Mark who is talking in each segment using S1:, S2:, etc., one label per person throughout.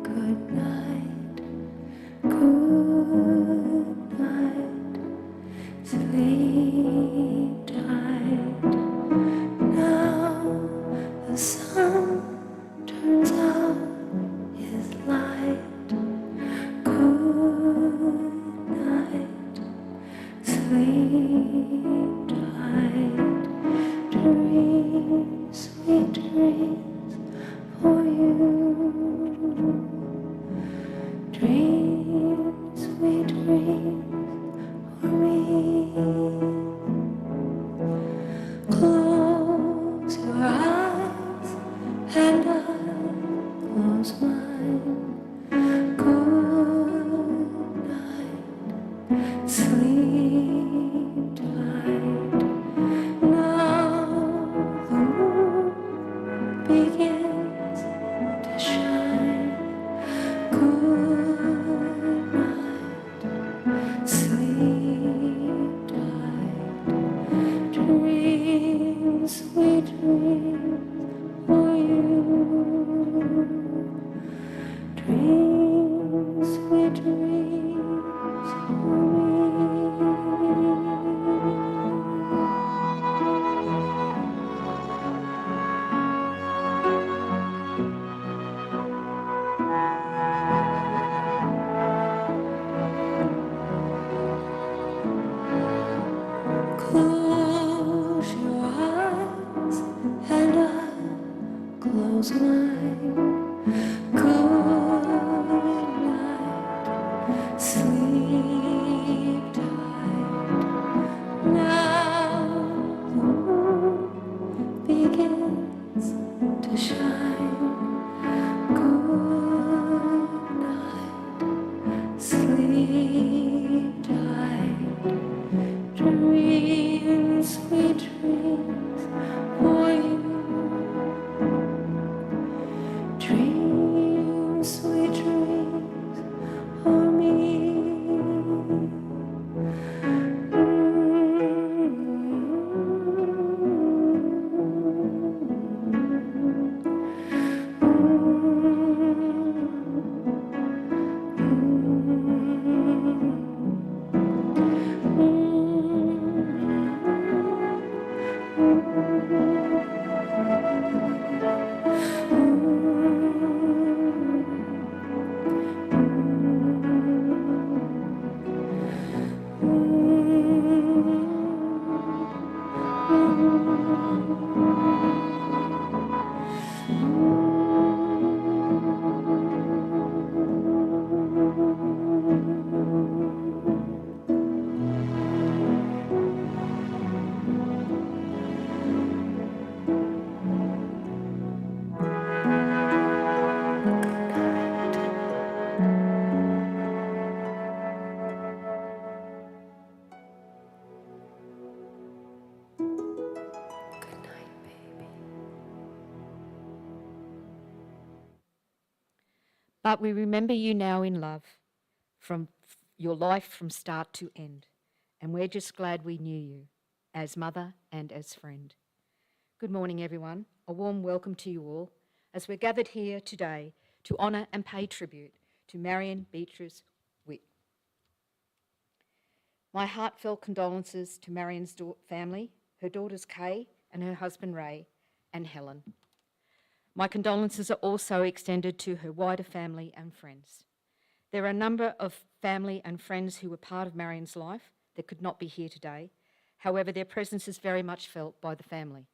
S1: good night, good night, sleep tight. Now the sun turns out his light. Good night, sleep tight. Dreams, sweet dreams for you. Dreams, sweet dreams for me. Close your eyes and I'll close mine. Good night, sleep tight. Now the moon begins to shine. Good night, sleep tight. Dreams, sweet dreams for you. Dreams, sweet dreams for me. Close your eyes and I'll close mine. Good night, sleep tight. Now the moon begins to shine. Good night, sleep tight. Dreams, sweet dreams for you. Dreams, sweet dreams for me.
S2: But we remember you now in love, from your life from start to end. And we're just glad we knew you as mother and as friend. Good morning, everyone. A warm welcome to you all as we're gathered here today to honour and pay tribute to Marion Beatrice Widt. My heartfelt condolences to Marion's family, her daughters Kay and her husband Ray, and Helen. My condolences are also extended to her wider family and friends. There are a number of family and friends who were part of Marion's life that could not be here today. However, their presence is very much felt by the family.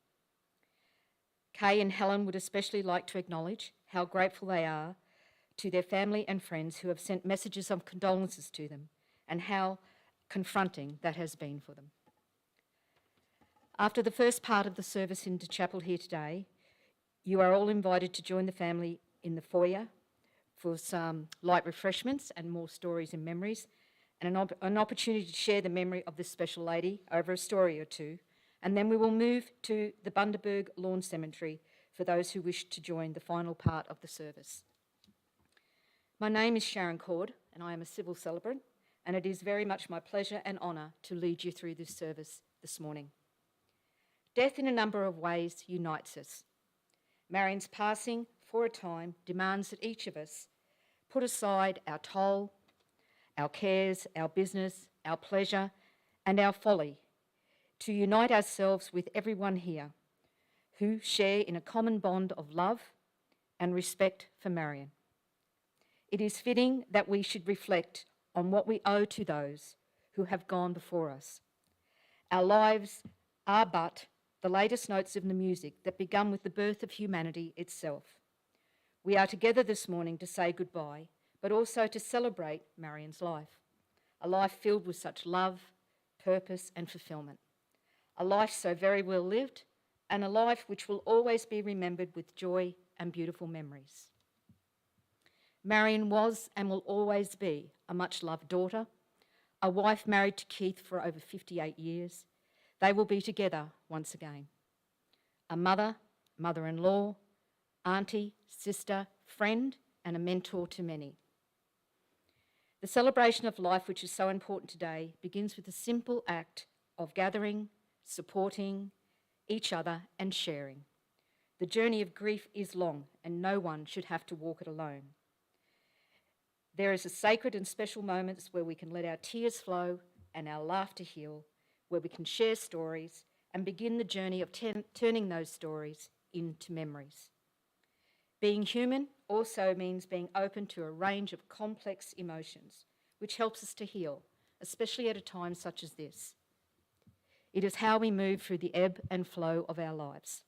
S2: Kay and Helen would especially like to acknowledge how grateful they are to their family and friends who have sent messages of condolences to them and how confronting that has been for them. After the first part of the service in the chapel here today, you are all invited to join the family in the foyer for some light refreshments and more stories and memories, and an opportunity to share the memory of this special lady over a story or two. And then we will move to the Bundaberg Lawn Cemetery for those who wish to join the final part of the service. My name is Sharon Cord, and I am a civil celebrant, and it is very much my pleasure and honour to lead you through this service this morning. Death in a number of ways unites us. Marion's passing for a time, demands that each of us put aside our toil, our cares, our business, our pleasure, and our folly to unite ourselves with everyone here who share in a common bond of love and respect for Marion. It is fitting that we should reflect on what we owe to those who have gone before us. Our lives are but the latest notes of the music that began with the birth of humanity itself. We are together this morning to say goodbye, but also to celebrate Marion's life, a life filled with such love, purpose, and fulfillment, a life so very well lived, and a life which will always be remembered with joy and beautiful memories. Marion was and will always be a much-loved daughter, a wife married to Keith for over 58 years. They will be together once again. A mother, mother-in-law, auntie, sister, friend, and a mentor to many. The celebration of life, which is so important today, begins with a simple act of gathering, supporting each other, and sharing. The journey of grief is long, and no one should have to walk it alone. There is a sacred and special moments where we can let our tears flow and our laughter heal, where we can share stories and begin the journey of turning those stories into memories. Being human also means being open to a range of complex emotions, which helps us to heal, especially at a time such as this. It is how we move through the ebb and flow of our lives.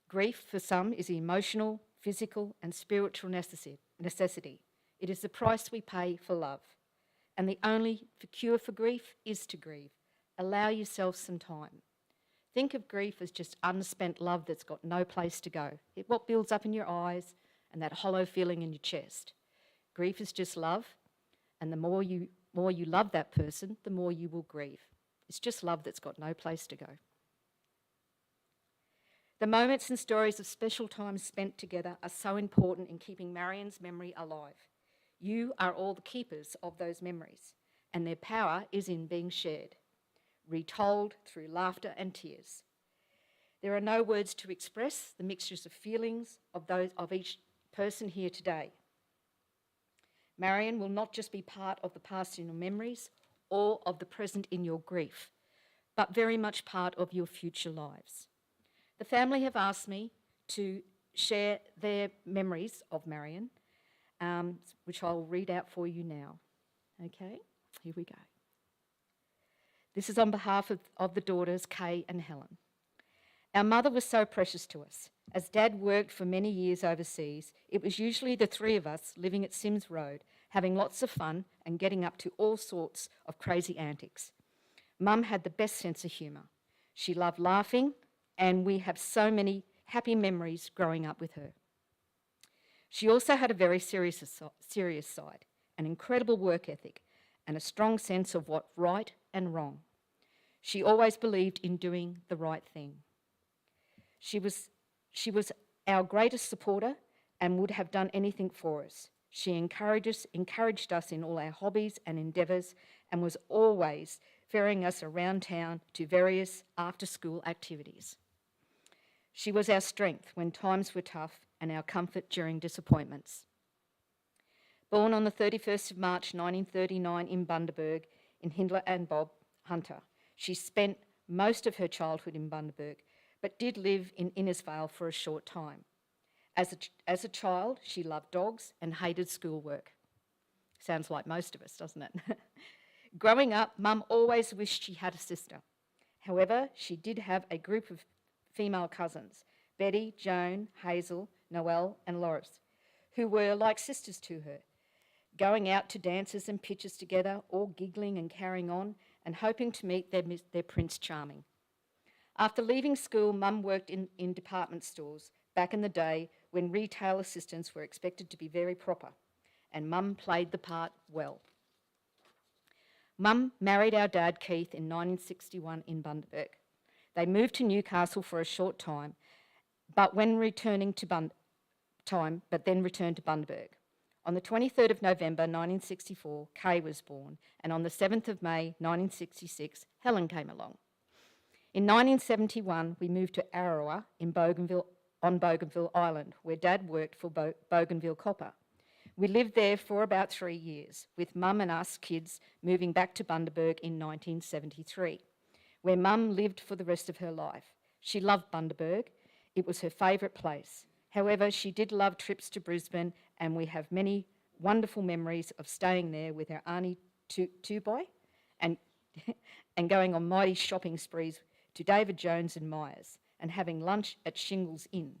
S2: Grief for some is emotional, physical, and spiritual necessity. It is the price we pay for love. And the only cure for grief is to grieve. Allow yourself some time. Think of grief as just unspent love that's got no place to go. What builds up in your eyes and that hollow feeling in your chest. Grief is just love, and the more you love that person, the more you will grieve. It's just love that's got no place to go. The moments and stories of special times spent together are so important in keeping Marion's memory alive. You are all the keepers of those memories, and their power is in being shared, retold through laughter and tears. There are no words to express the mixtures of feelings of each person here today. Marion will not just be part of the past in your memories or of the present in your grief, but very much part of your future lives. The family have asked me to share their memories of Marion, which I'll read out for you now. Okay, here we go. This is on behalf of the daughters, Kay and Helen. Our mother was so precious to us. As Dad worked for many years overseas, it was usually the three of us living at Sims Road, having lots of fun and getting up to all sorts of crazy antics. Mum had the best sense of humour. She loved laughing, and we have so many happy memories growing up with her. She also had a very serious side, an incredible work ethic, and a strong sense of what's right and wrong. She always believed in doing the right thing. She was our greatest supporter and would have done anything for us. She encouraged us in all our hobbies and endeavours, and was always ferrying us around town to various after-school activities. She was our strength when times were tough and our comfort during disappointments. Born on the 31st of March 1939 in Bundaberg, in Hindler and Bob Hunter, she spent most of her childhood in Bundaberg, but did live in Innisfail for a short time. As a child, she loved dogs and hated schoolwork. Sounds like most of us, doesn't it? Growing up, Mum always wished she had a sister. However, she did have a group of female cousins, Betty, Joan, Hazel, Noelle and Loris, who were like sisters to her, going out to dances and pictures together, all giggling and carrying on, and hoping to meet their Prince Charming. After leaving school, Mum worked in department stores back in the day when retail assistants were expected to be very proper, and Mum played the part well. Mum married our dad, Keith, in 1961 in Bundaberg. They moved to Newcastle for a short time, but then returned to Bundaberg. On the 23rd of November 1964, Kay was born, and on the 7th of May 1966, Helen came along. In 1971, we moved to Arawa in Bougainville on Bougainville Island, where Dad worked for Bougainville Copper. We lived there for about 3 years, with Mum and us kids moving back to Bundaberg in 1973, where Mum lived for the rest of her life. She loved Bundaberg. It was her favourite place. However, she did love trips to Brisbane, and we have many wonderful memories of staying there with our Auntie Two-Boy and, and going on mighty shopping sprees to David Jones and Myers and having lunch at Shingles Inn.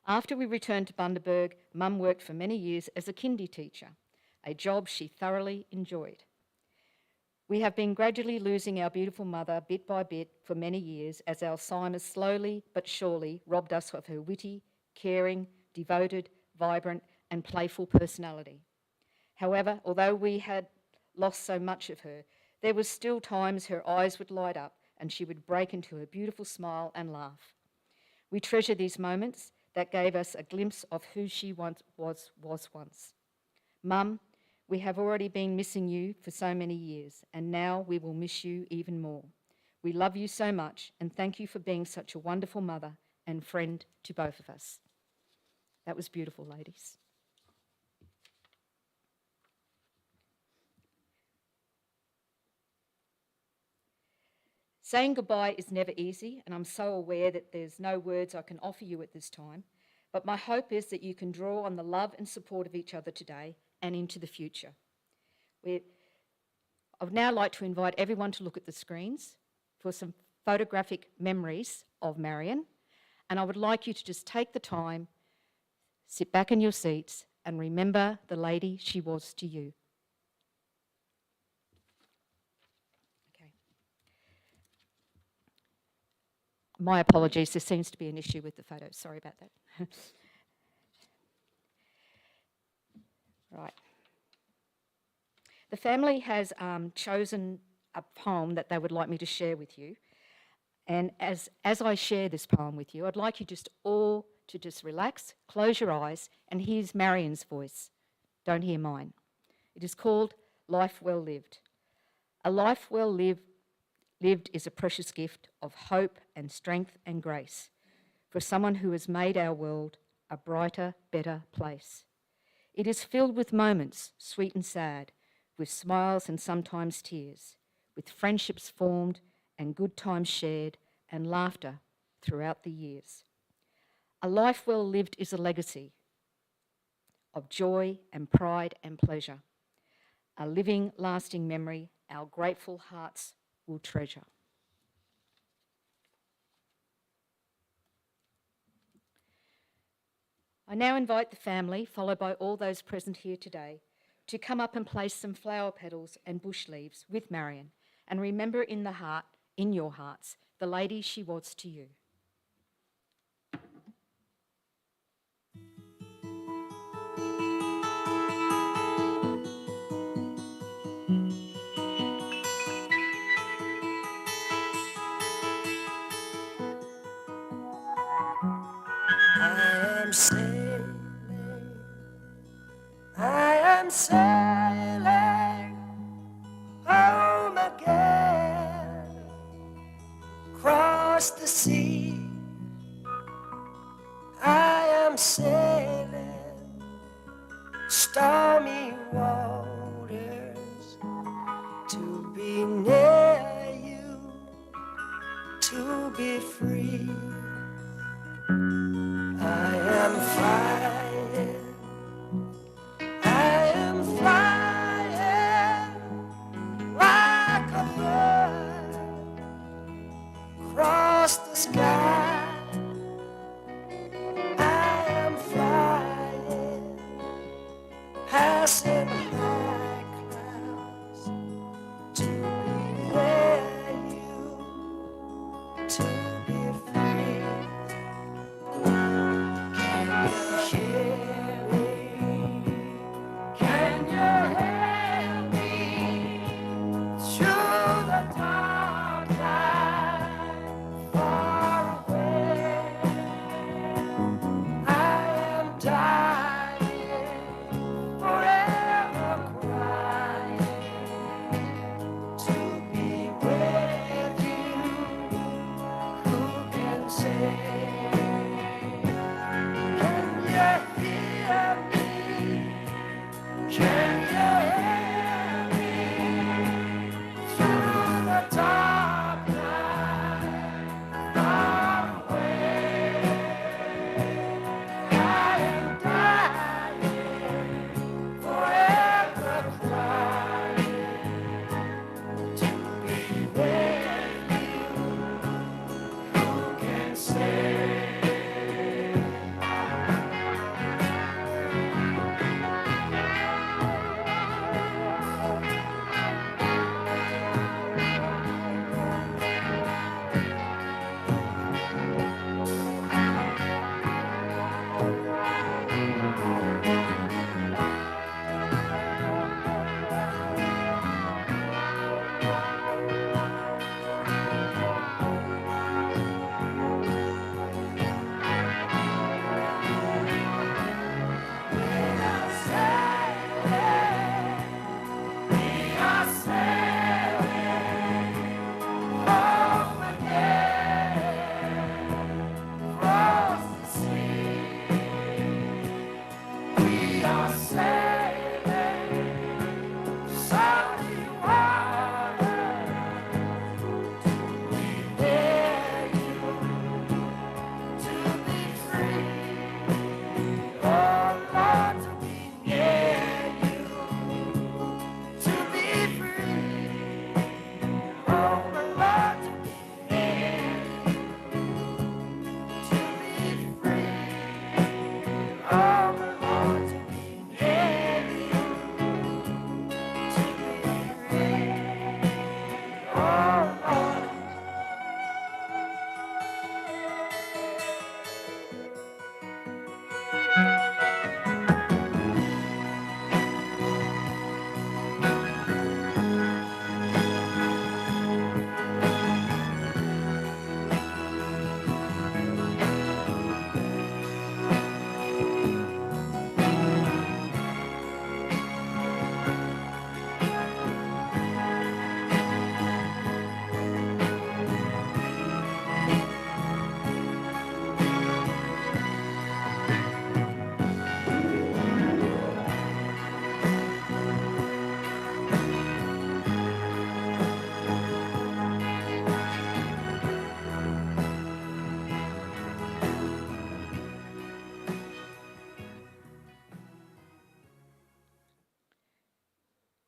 S2: After we returned to Bundaberg, Mum worked for many years as a kindy teacher, a job she thoroughly enjoyed. We have been gradually losing our beautiful mother bit by bit for many years as Alzheimer's slowly but surely robbed us of her witty, caring, devoted, vibrant and playful personality. However, although we had lost so much of her, there was still times her eyes would light up and she would break into a beautiful smile and laugh. We treasure these moments that gave us a glimpse of who she was once. Mum, we have already been missing you for so many years, and now we will miss you even more. We love you so much, and thank you for being such a wonderful mother and friend to both of us. That was beautiful, ladies. Saying goodbye is never easy, and I'm so aware that there's no words I can offer you at this time, but my hope is that you can draw on the love and support of each other today and into the future. I would now like to invite everyone to look at the screens for some photographic memories of Marion, and I would like you to just take the time, sit back in your seats, and remember the lady she was to you. Okay. My apologies, there seems to be an issue with the photos. Sorry about that. Right. The family has chosen a poem that they would like me to share with you. And as I share this poem with you, I'd like you just all to just relax, close your eyes, and here's Marion's voice. Don't hear mine. It is called Life Well Lived. A life well lived is a precious gift of hope and strength and grace for someone who has made our world a brighter, better place. It is filled with moments, sweet and sad, with smiles and sometimes tears, with friendships formed and good times shared and laughter throughout the years. A life well lived is a legacy of joy and pride and pleasure, a living, lasting memory our grateful hearts will treasure. I now invite the family, followed by all those present here today, to come up and place some flower petals and bush leaves with Marion and remember in your hearts, the lady she was to you.
S1: I am sailing home again, across the sea. I am sailing stormy waters to be near you, to be free. I am flying, I am flying like a bird across the sky. I am flying, passing high.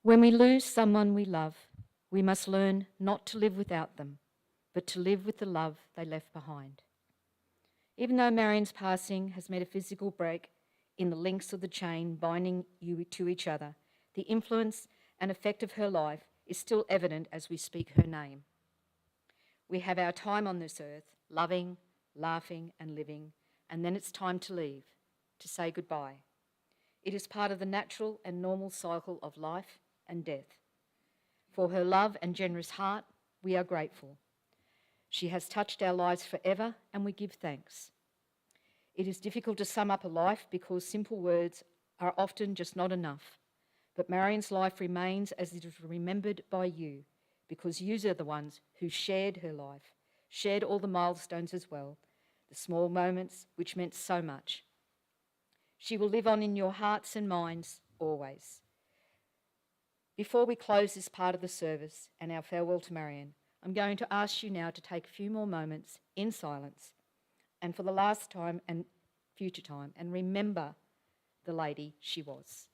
S2: When we lose someone we love, we must learn not to live without them, but to live with the love they left behind. Even though Marion's passing has made a physical break in the links of the chain binding you to each other, the influence and effect of her life is still evident as we speak her name. We have our time on this earth, loving, laughing, and living, and then it's time to leave, to say goodbye. It is part of the natural and normal cycle of life and death. For her love and generous heart, we are grateful. She has touched our lives forever, and we give thanks. It is difficult to sum up a life because simple words are often just not enough. But Marion's life remains as it is remembered by you, because you are the ones who shared her life, shared all the milestones as well, the small moments which meant so much. She will live on in your hearts and minds always. Before we close this part of the service and our farewell to Marion, I'm going to ask you now to take a few more moments in silence and for the last time and future time, and remember the lady she was.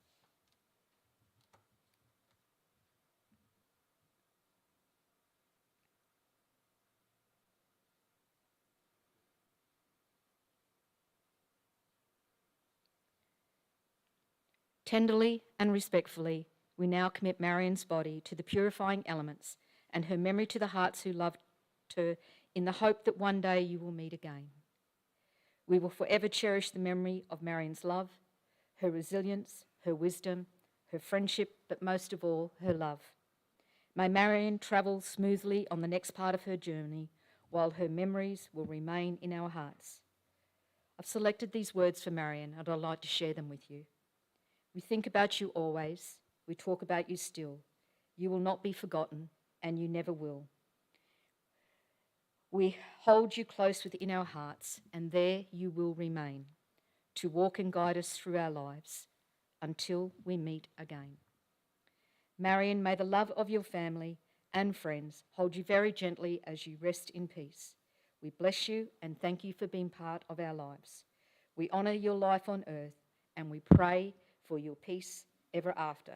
S2: Tenderly and respectfully, we now commit Marion's body to the purifying elements and her memory to the hearts who loved her in the hope that one day you will meet again. We will forever cherish the memory of Marion's love, her resilience, her wisdom, her friendship, but most of all, her love. May Marion travel smoothly on the next part of her journey, while her memories will remain in our hearts. I've selected these words for Marion, and I'd like to share them with you. We think about you always. We talk about you still. You will not be forgotten, and you never will. We hold you close within our hearts, and there you will remain, to walk and guide us through our lives until we meet again. Marion, may the love of your family and friends hold you very gently as you rest in peace. We bless you and thank you for being part of our lives. We honour your life on earth, and we pray for your peace ever after.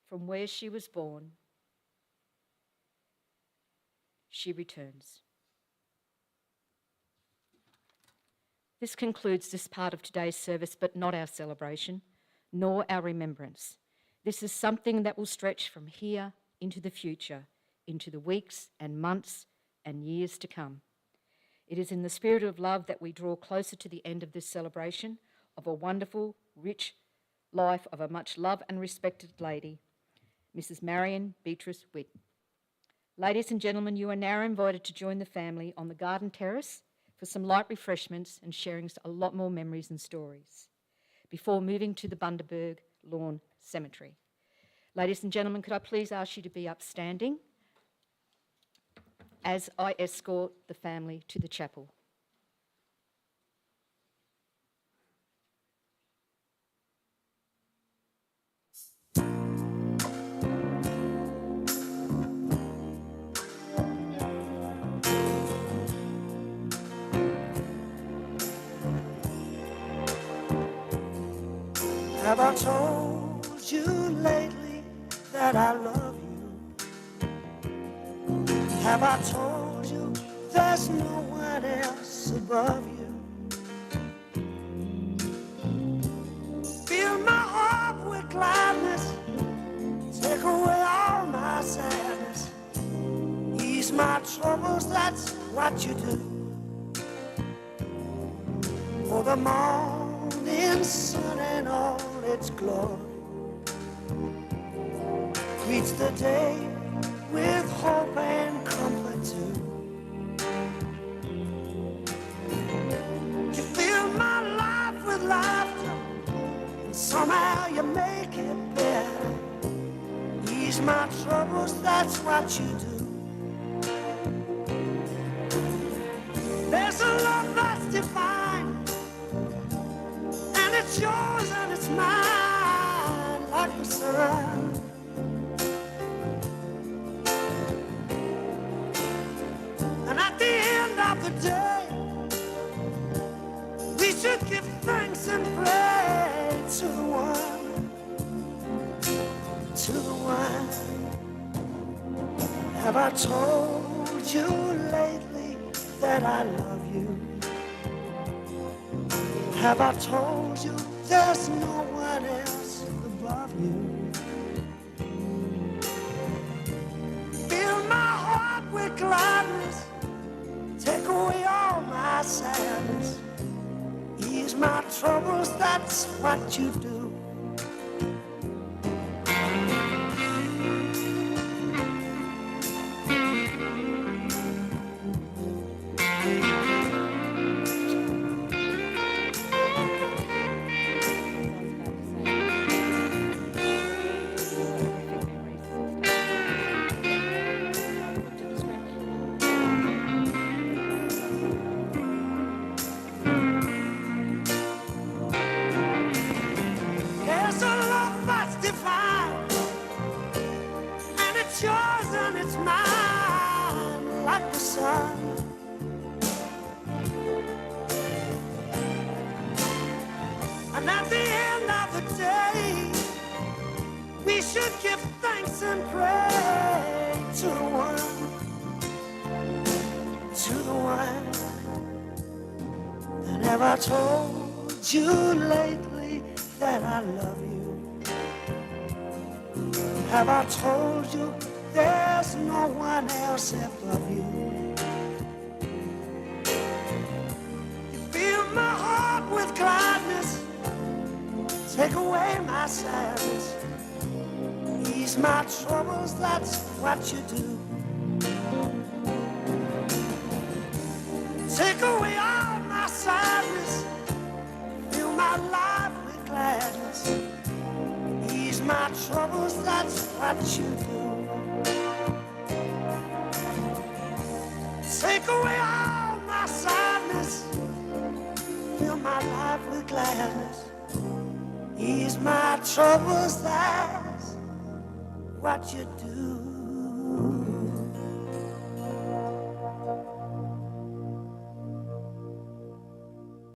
S2: From where she was born, she returns. This concludes this part of today's service, but not our celebration, nor our remembrance. This is something that will stretch from here into the future, into the weeks and months and years to come. It is in the spirit of love that we draw closer to the end of this celebration of a wonderful, rich life of a much loved and respected lady, Mrs. Marion Beatrice Widt. Ladies and gentlemen, you are now invited to join the family on the garden terrace for some light refreshments and sharing a lot more memories and stories before moving to the Bundaberg Lawn Cemetery. Ladies and gentlemen, could I please ask you to be upstanding as I escort the family to the chapel.
S3: Have I told you lately that I love you? Have I told you there's no one else above you? Fill my heart with gladness, take away all my sadness, ease my troubles, that's what you do. For the morning sun and all its glory greets the day with hope and comfort too. You fill my life with laughter, and somehow you make it better. Ease my troubles, that's what you do. There's a love that's divine, and it's yours and it's mine, like the sun. And at the end of the day, we should give thanks and pray to the one Have I told you lately that I love you? Have I told you there's no one else above you? Fill my heart with gladness, take away all my sadness, ease my troubles, that's what you do. There's a love that's divine, and it's yours and it's mine, like the sun. And at the end of the day, we should give thanks and pray to the one that have I told you lately that I love you? Have I told you there's no one else above you? You fill my heart with gladness, take away my sadness, ease my troubles, that's what you do. Take away all my sadness, fill my life with gladness, ease my troubles, that's what you do. Take away all my sadness, fill my life with gladness, ease my troubles, that's what you do.